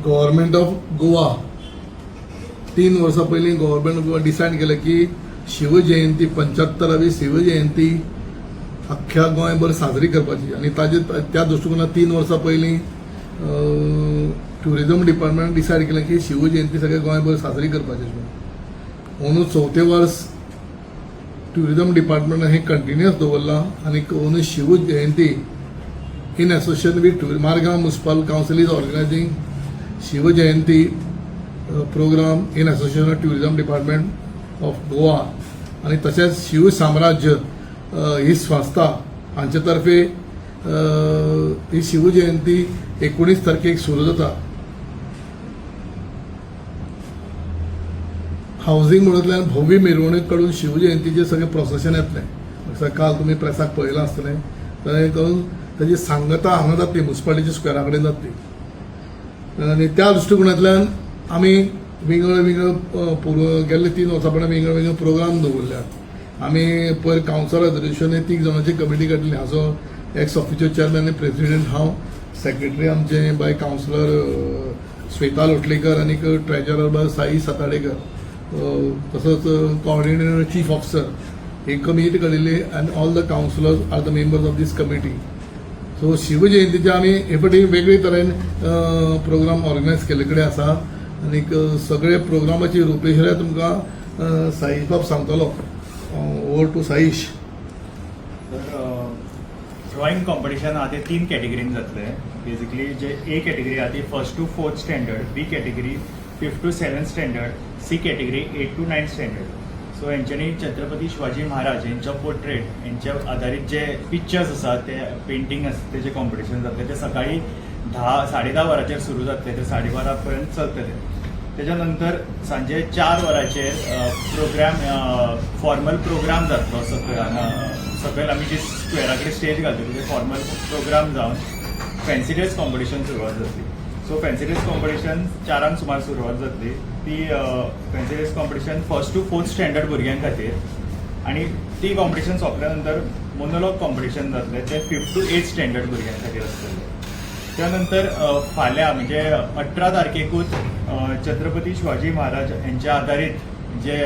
Government of Goa 3 वर्सां पयलीं government of Goa decide केलें की शिवजयंती 75वी शिवजयंती अख्ख्या गोंयभर साजरी करपाची आनी त्या दृश्टिकोनात 3 वर्सां पयलीं ट्युरिजम डिपार्टमेंट डिसायड केलें की शिवजयंती सगळ्या गोंयभर साजरी करपाची म्हणून 4थें वर्स ट्युरिजम डिपार्टमेंटान हे कंटिन्युअस दवरलां आनी अंदू Shivjayanti in association with Margao municipal council is organising Shiv Jayanti programme in association of tourism department of Goa आणि तशेंच शिव साम्राज्य ही संस्था हांचे तर्फे ही शिव जयंती 19 तारखेक सुरू जाता. हाऊसिंग म्हणूंतल्यान भव्य मिरवणूक काडून शिव जयंतीचे सगळे प्रोसेशन येतले. काल तुम्ही प्रेसाक पळयलां आसतलें तशें करून ताची सांगता हांगा जातली म्युनिसिपालिटी स्क्वेरा कडेन जातली आनी त्या दृश्टिकोनांतल्यान आमी वेगवेगळ्यो गेल्ले 3 वर्सां पर्यंत वेगवेगळे प्रोग्राम दवरल्यात. आमी पयर कावन्सिलर दर्शन 3 जाणांची कमिटी काडली. हाजो एक्स ऑफिशियल चेअरमॅन आनी प्रेसिडेंट हांव, सेक्रेटरी आमचे बाय कावन्सिलर श्वेता लोटलीकर आनी ट्रेजरर बाय साई साताडेकर, तसोच कोऑर्डिनेटर चीफ ऑफिसर एक कमिटी काडिल्ली and all the councillors are the members of this committee. So शिवजयंतीचे आमी हे फावटी वेगळे तरेन प्रोग्राम ऑर्गनायज केले कडेन आसा आनी सगळे प्रोग्रामाची रुपरेषा तुमकां साईश बाब सांगतलो. Over to Saish. Drawing competition आहा ते 3 कॅटेगरीन जातले. बेसिकली जे ए कॅटेगरी आहा ती 1st to 4th standard, B category 5th to 7th standard, C category 8th to 9th standard. So हेंच्यांनी छत्रपती शिवाजी महाराज हेंच्या पोर्ट्रेट हेंच्या आधारीत जे पिक्चर्स आसात ते पेंटिंग आसा तेजे कॉम्पिटिशन जातले. ते सकाळी 10-10:30 वरांचेर सुरू जातले ते 12:30 पर्यंत चलतले. त्याच्या नंतर सांजे 4 वरांचेर प्रोग्राम फॉर्मल प्रोग्राम जातलो. सकयल आमी जी स्क्वेरा कडेन स्टेज घालतली ते फॉर्मल प्रोग्राम जावन फॅन्सी ड्रेस कॉम्पिटिशन सुरवात जातली. सो फॅन्सी ड्रेस कॉम्पिटिशन 4 सुमार सुरवात जातली. ती fancy dress competition 1st to 4th standard भुरग्यां खातीर आनी ती कॉम्पिटिशन सोंपल्या नंतर मोनोलॉग कॉम्पिटिशन जातले ते 5th to 8th स्टँडर्ड भुरग्यां खातीर आसतले. त्यानंतर फाल्यां म्हणजे 18 तारखेकूच छत्रपती शिवाजी महाराज यांच्या आधारित जे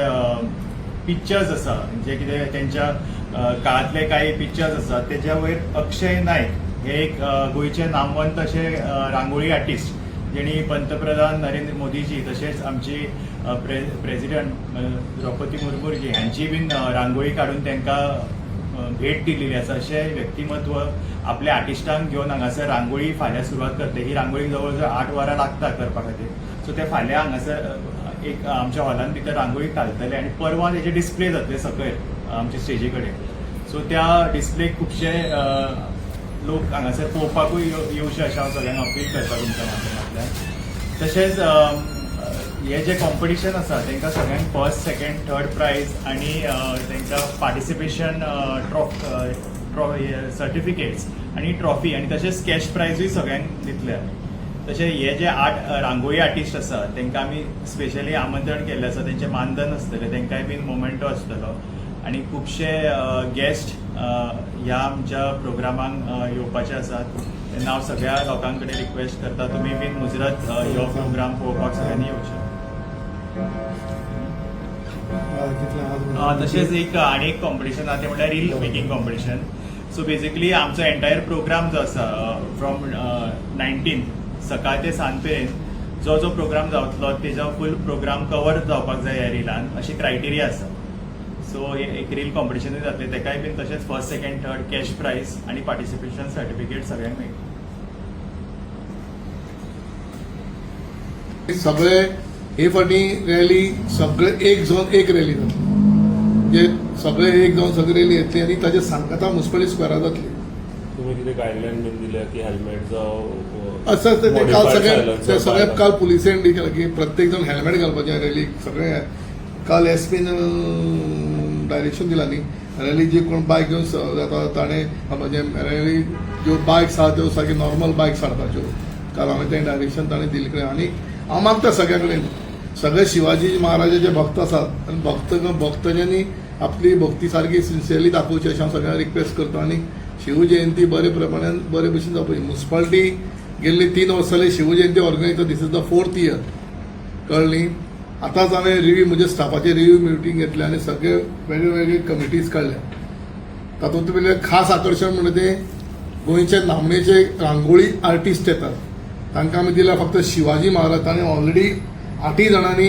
पिक्चर्स आसा जे कितें त्यांच्या काळातले काही पिक्चर्स आसात तेच्या वयर अक्षय नायक हे एक गोंयचे नामवंत असे रांगोळी आर्टिस्ट जेणी पंतप्रधान नरेंद्र मोदीजी तशेंच आमची प्रेसिडेंट द्रौपदी मुर्मूजी हांची बीन रांगोळी काडून तांकां भेट दिलेली आसा. अशें व्यक्तिमत्व आपल्या आर्टिस्टांक घेवन हांगासर रांगोळी फाल्यां सुरवात करता. ही रांगोळी जवळ जवळ 8 वरां लागता करपा खातीर. सो ते फाल्यां हांगासर एक आमच्या हॉलान भितर रांगोळी घालतले आनी परवां तेचे डिस्प्ले जातले सकयल आमच्या स्टेजी कडेन. सो त्या डिस्प्लेक खुबशे लोक हांगासर पळोवपाकूय येवचे अशें हांव सगळ्यांक अपील करता तुमच्या माध्यमांतल्यान. तशेंच हे जे कॉम्पिटिशन आसा तांकां सगळ्यांक 1st, 2nd, 3rd प्रायज आनी तांकां पार्टिसिपेशन सर्टिफिकेट्स आनी ट्रॉफी आनी तशेंच कॅश प्रायजूय सगळ्यांक दितले. तशें हे जे रांगोळी आर्टिस्ट आसा तांकां आमी स्पेशली आमंत्रण केल्लें आसा. तेंचें मानधन आसतलें, तांकांय बीन मोमेंटो आसतलो आनी खुबशे गेस्ट ह्या आमच्या प्रोग्रामांक येवपाचे आसात. तेन्ना हांव सगळ्या लोकां कडेन रिक्वेस्ट करता तुमी बीन मुजरत हो प्रोग्राम पळोवपाक सगळ्यांनी येवचें. तशेंच आनी एक कॉम्पिटिशन आहा तें म्हणल्यार reel making competition. So basically आमचो एंटायर प्रोग्राम जो आसा फ्रॉम 19 सकाळ ते सांज पर्यंत जो प्रोग्राम जावतलो तेजो फूल प्रोग्राम कवर जावपाक जाय ह्या रिलान अशी क्रायटेरिया आसा. सो एक रील कॉम्पिटिशनूय जातले तेकाय बीन तशेंच 1st, 2nd, 3rd cash prize आनी पार्टिसिपेशन सर्टिफिकेट सगळ्यांक मेळटले. सगळे हे फावटी रॅली सगळे एक जावन एक रॅली जातली. जे सगळे एक जावन सगळे रॅली येतली आनी ताजे सांगता म्युनिसिपालिटी स्क्वेरा जातली. तुम्ही कितें गायडलायन बीन दिल्या की हेल्मेट जावं असं ते काल सगळ्यात काल पुलिसेन डी केलं की प्रत्येक जण हेल्मेट घालपाचें रॅलीक. सगळे काल एसपीन डायरेक्शन दिला न्ही रॅली जी कोण बायक घेवन जाता ताणें म्हणजे रॅली ज्यो बायक्स आहा त्यो सारकी नॉर्मल बायक्स हाडपाच्यो. काल हांवें तें डायरेक्शन ताणें दिले कडेन आनी हांव मागता सगळ्या कडेन सगळे शिवाजी महाराजाचे भक्त आसात आनी भक्तांनी आपली भक्ती सारकी सिन्सियरली दाखोवची अशें हांव सगळ्यांक रिक्वेस्ट करता. आनी शिवजयंती बरे प्रमाणान बरे भशेन जावपाची. म्युनिसिपालिटी गेल्ली 3 वर्सां जाली Shivjayanti organise this is the 4th year कळ्ळी. आतांच हांवें रिव्यू म्हज्या स्टाफाची रिव्यू मिटींग घेतली आनी सगळे वेगळे वेगळे कमिटीज काडल्या. तातूंत भितर खास आकर्शण म्हणजे ते गोंयचे नामनेचे रांगोळी आर्टिस्ट येतात. तांकां आमी दिल्या फक्त शिवाजी महाराज. ताणें ऑलरेडी 8 जाणांनी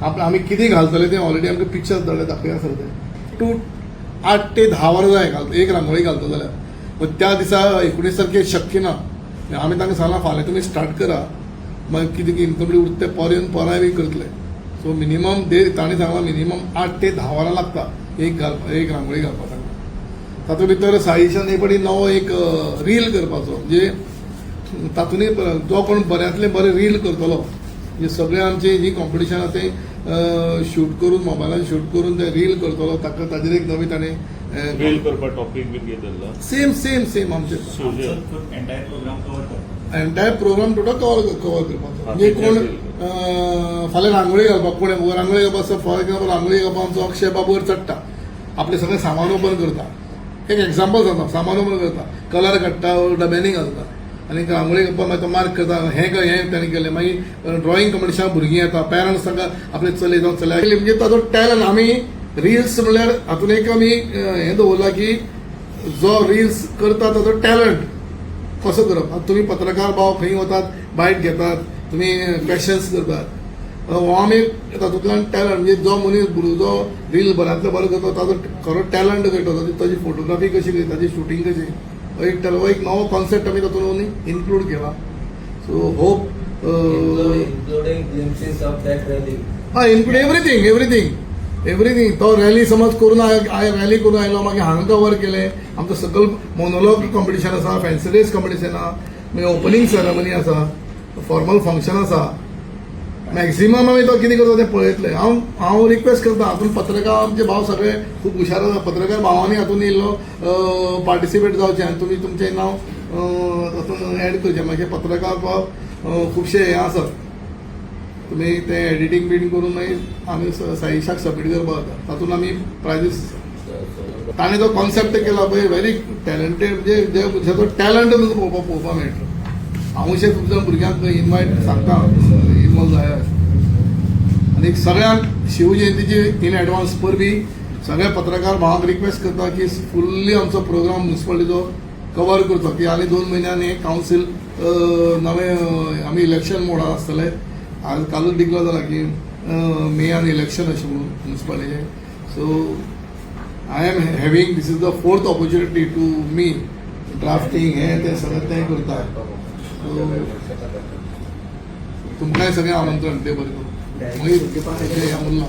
आमी कितें घालतले ते ऑलरेडी आमकां पिक्चर्स धाडले दाखया सर ते 8 ते 10 वरां जाय एक रांगोळी घालता जाल्यार. पण त्या दिसा 19 तारखेक शक्य ना. आमी तांकां सांगलां फाल्यां तुमी स्टार्ट करा, मागीर कितें इनकम्प्लीट उरता ते पर्यंत पराय बी करतले. सो मिनिमम ताणें सांगलां मिनिमम 8 ते 10 वरां लागता एक रांगोळी घालपाक. तातूंत भितर साईशान एक नवो एक रील करपाचो, म्हणजे तातूंत जो कोण बऱ्यांतले बरें रील करतलो, म्हणजे सगळे आमचे जी कॉम्पिटिशन आसा ते शूट करून मोबायलान शूट करून ते रील करतलो. ताका ताजेर एक नवी ताणें रील करपाक टॉपिक बी घेतलो. सेम आमचे एंटायर प्रोग्राम कवर करता. एंटायर प्रोग्राम टोटल कवर करपाचो. म्हणजे कोण फाल्यां रांगोळी घालपाक कोण रांगोळी घालपाक फॉर एक्झाम्पल रांगोळी घालपाक आमचो अक्षय बाबू वयर चडटा, आपले सगळे सामान ओपन करता. एक एक्झाम्पल सांगता, सामान ओपन करता, कलर काडटा, डब्यांनी घालता आनी रांगोळी घालपाक मागीर तो मार्क करता. हें ताणें केलें. मागीर ड्रॉइंग कॉम्पिटिशनाक भुरगीं येता, पेरंट्स तांकां आपले चले जावं चल्या म्हणजे ताजो टॅलंट. आमी रिल्स म्हणल्यार हातूंत एक आमी हें दवरलां की जो रिल्स करता ताजो टॅलंट कसो करप. तुमी पत्रकार भाव खंय वतात, बायट घेतात, तुमी क्वेश्चन्स करतात. हो आमी तातूंतल्यान टॅलंट म्हणजे जो मनीस जो रील बऱ्यांतलो बरो करता ताजो खरो टॅलंट कळटा. ताजी फोटोग्राफी कशी करता, ताजी शुटींग कशी, एक नवो कॉन्सेप्ट आमी तातूंत इन्क्लूड केला. So hope include everything. तो रॅली समज करून रॅली करून आयलो, मागीर हांगा कवर केलें. आमचो सकल मोनोलॉग कॉम्पिटिशन आसा, फॅन्सी ड्रेस कॉम्पिटिशन आसा, मागीर ओपनिंग सेरेमनी आसा, फॉर्मल फंक्शन आसा. मॅक्झिमम आमी तो कितें करता तें पळयतले. हांव रिक्वेस्ट करता, हातूंत पत्रकार आमचे भाव सगळे खूब हुशार आसा. पत्रकार भावांनी हातूंत इल्लो पार्टिसिपेट जावचें आनी तुमी तुमचें नांव तातूंत एड करचें. मागीर पत्रकार भाव खुबशे हे आसात, तुमी तें एडिटींग बीन करून मागीर आमी साईशाक सबमीट करपाक जाता. तातूंत आमी प्रायजीस ताणें जो कॉन्सेप्ट केला पळय व्हेरी टॅलंटेड, म्हणजे जो टॅलंट तुमकां पळोवपाक मेळटा. हांव अशें तुमच्या भुरग्यांक इन्वायट सांगता इन्वॉल्व जाया. आनी सगळ्यांक शिवजयंतीची इन एडवान्स परबीं सगळ्या पत्रकार भावांक रिक्वेस्ट करता की फुल्ली आमचो प्रोग्राम म्युनिसिपालिटीचो कवर करचो. की आनी 2 म्हयन्यांनी कावन्सील नवें आमी इलेक्शन मोडान आसतले. कालूच डिक्लेअर जाला की मेयान इलेक्शन अशें म्हणून म्युनिसिपालिटीचें. So I am having this is the 4th opportunity to me drafting हें तें सगळें तें करता. तुमकांय सगळें आमंत्रण ते बरें करून मागीर उरला.